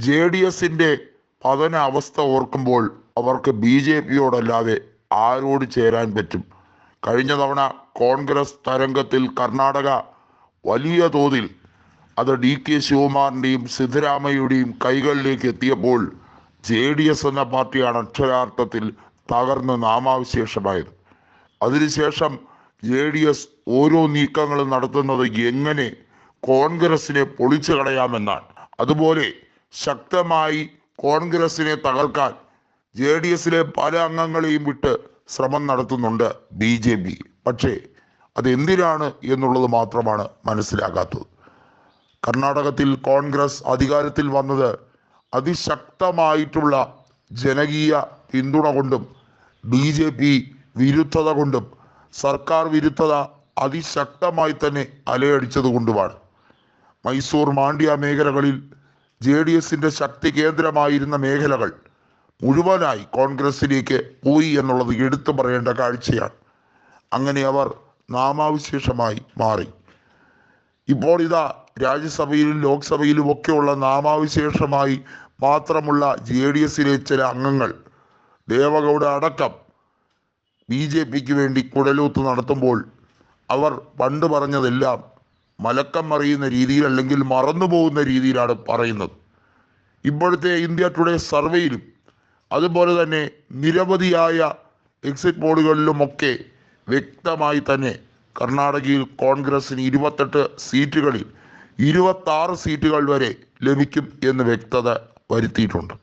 JDSന്റെ പതന അവസ്ഥ ഓർക്കുമ്പോൾ അവർക്ക് BJPയോടല്ലാതെ ആരോട് ചേരാൻ പറ്റും? കഴിഞ്ഞ തവണ കോൺഗ്രസ് തരംഗത്തിൽ കർണാടക വലിയ തോതിൽ അത് DK ശിവകുമാറിൻ്റെയും സിദ്ധരാമയ്യയുടെയും കൈകളിലേക്ക് എത്തിയപ്പോൾ JDS എന്ന പാർട്ടിയാണ് അക്ഷരാർത്ഥത്തിൽ തകർന്ന് നാമാവശേഷമായത്. അതിനുശേഷം JDS ഓരോ നീക്കങ്ങളും നടത്തുന്നത് എങ്ങനെ കോൺഗ്രസിനെ പൊളിച്ചു കളയാമെന്നാണ്. അതുപോലെ ശക്തമായി കോൺഗ്രസിനെ തകർക്കാൻ JDSലെ പല അംഗങ്ങളെയും വിട്ട് ശ്രമം നടത്തുന്നുണ്ട് BJP. പക്ഷേ അതെന്തിനാണ് എന്നുള്ളത് മാത്രമാണ് മനസ്സിലാകാത്തത്. കർണാടകത്തിൽ കോൺഗ്രസ് അധികാരത്തിൽ വന്നത് അതിശക്തമായിട്ടുള്ള ജനകീയ പിന്തുണ കൊണ്ടും BJP വിരുദ്ധത കൊണ്ടും സർക്കാർ വിരുദ്ധത അതിശക്തമായി തന്നെ അലയടിച്ചത് കൊണ്ടുമാണ്. മൈസൂർ മാണ്ഡ്യ മേഖലകളിൽ JDSന്റെ ശക്തി കേന്ദ്രമായിരുന്ന മേഖലകൾ മുഴുവനായി കോൺഗ്രസിലേക്ക് പോയി എന്നുള്ളത് എടുത്തു പറയേണ്ട കാഴ്ചയാണ്. അങ്ങനെ അവർ നാമാവശേഷമായി മാറി. ഇപ്പോൾ ഇതാ രാജ്യസഭയിലും ലോക്സഭയിലും ഒക്കെയുള്ള നാമാവശേഷമായി മാത്രമുള്ള JDSലെ ചില അംഗങ്ങൾ ദേവഗൗഡ അടക്കം BJPക്ക് വേണ്ടി കുടലൂത്ത് നടത്തുമ്പോൾ അവർ പണ്ട് പറഞ്ഞതെല്ലാം മലക്കം മറിയുന്ന രീതിയിൽ അല്ലെങ്കിൽ മറന്നുപോകുന്ന രീതിയിലാണ് പറയുന്നത്. ഇപ്പോഴത്തെ ഇന്ത്യ ടുഡേ സർവേയിലും അതുപോലെ തന്നെ നിരവധിയായ എക്സിറ്റ് പോളുകളിലുമൊക്കെ വ്യക്തമായി തന്നെ കർണാടകയിൽ കോൺഗ്രസിന് 28 സീറ്റുകളിൽ 26 സീറ്റുകൾ വരെ ലഭിക്കും എന്ന് വ്യക്തത വരുത്തിയിട്ടുണ്ട്.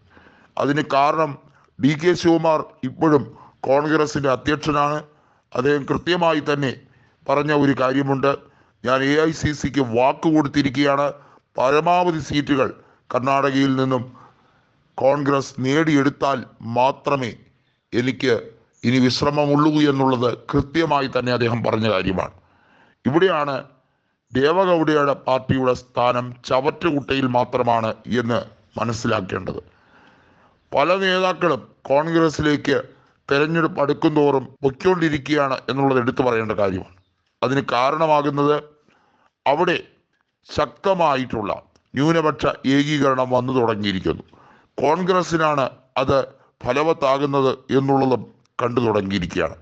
അതിന് കാരണം DK ശിവകുമാർ ഇപ്പോഴും കോൺഗ്രസിൻ്റെ അധ്യക്ഷനാണ്. അദ്ദേഹം കൃത്യമായി തന്നെ പറഞ്ഞ ഒരു കാര്യമുണ്ട്, ഞാൻ AICCക്ക് വാക്ക് കൊടുത്തിരിക്കുകയാണ്, പരമാവധി സീറ്റുകൾ കർണാടകയിൽ നിന്നും കോൺഗ്രസ് നേടിയെടുത്താൽ മാത്രമേ എനിക്ക് ഇനി വിശ്രമമുള്ളൂ എന്നുള്ളത് കൃത്യമായി തന്നെ അദ്ദേഹം പറഞ്ഞ കാര്യമാണ്. ഇവിടെയാണ് ദേവഗൗഡയുടെ പാർട്ടിയുടെ സ്ഥാനം ചവറ്റുകുട്ടയിൽ മാത്രമാണ് എന്ന് മനസ്സിലാക്കേണ്ടത്. പല നേതാക്കളും കോൺഗ്രസിലേക്ക് തെരഞ്ഞെടുപ്പ് അടുക്കുന്തോറും പൊയ്ക്കൊണ്ടിരിക്കുകയാണ് എന്നുള്ളത് എടുത്തു പറയേണ്ട കാര്യമാണ്. അതിന് കാരണമാകുന്നത് അവിടെ ശക്തമായിട്ടുള്ള ന്യൂനപക്ഷ ഏകീകരണം വന്നു തുടങ്ങിയിരിക്കുന്നു. കോൺഗ്രസിനാണ് അത് ഫലവത്താകുന്നത് എന്നുള്ളതും കണ്ടു തുടങ്ങിയിരിക്കുകയാണ്.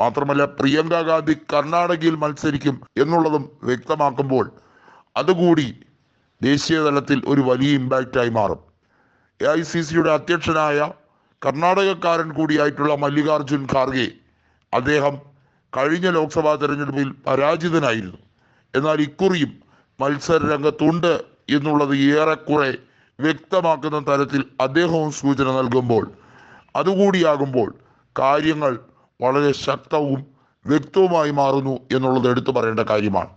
മാത്രമല്ല പ്രിയങ്ക ഗാന്ധി കർണാടകയിൽ മത്സരിക്കും എന്നുള്ളതും വ്യക്തമാക്കുമ്പോൾ അതുകൂടി ദേശീയ തലത്തിൽ ഒരു വലിയ ഇമ്പാക്റ്റായി മാറും. AICCയുടെ അധ്യക്ഷനായ കർണാടകക്കാരൻ കൂടിയായിട്ടുള്ള മല്ലികാർജുൻ ഖാർഗെ, അദ്ദേഹം കഴിഞ്ഞ ലോക്സഭാ തെരഞ്ഞെടുപ്പിൽ പരാജിതനായിരുന്നു. എന്നാൽ ഇക്കുറിയും മത്സര രംഗത്തുണ്ട് എന്നുള്ളത് ഏറെക്കുറെ വ്യക്തമാക്കുന്ന തരത്തിൽ അദ്ദേഹവും സൂചന നൽകുമ്പോൾ അതുകൂടിയാകുമ്പോൾ കാര്യങ്ങൾ വളരെ ശക്തവും വ്യക്തവുമായി മാറുന്നു എന്നുള്ളത് എടുത്തു പറയേണ്ട കാര്യമാണ്.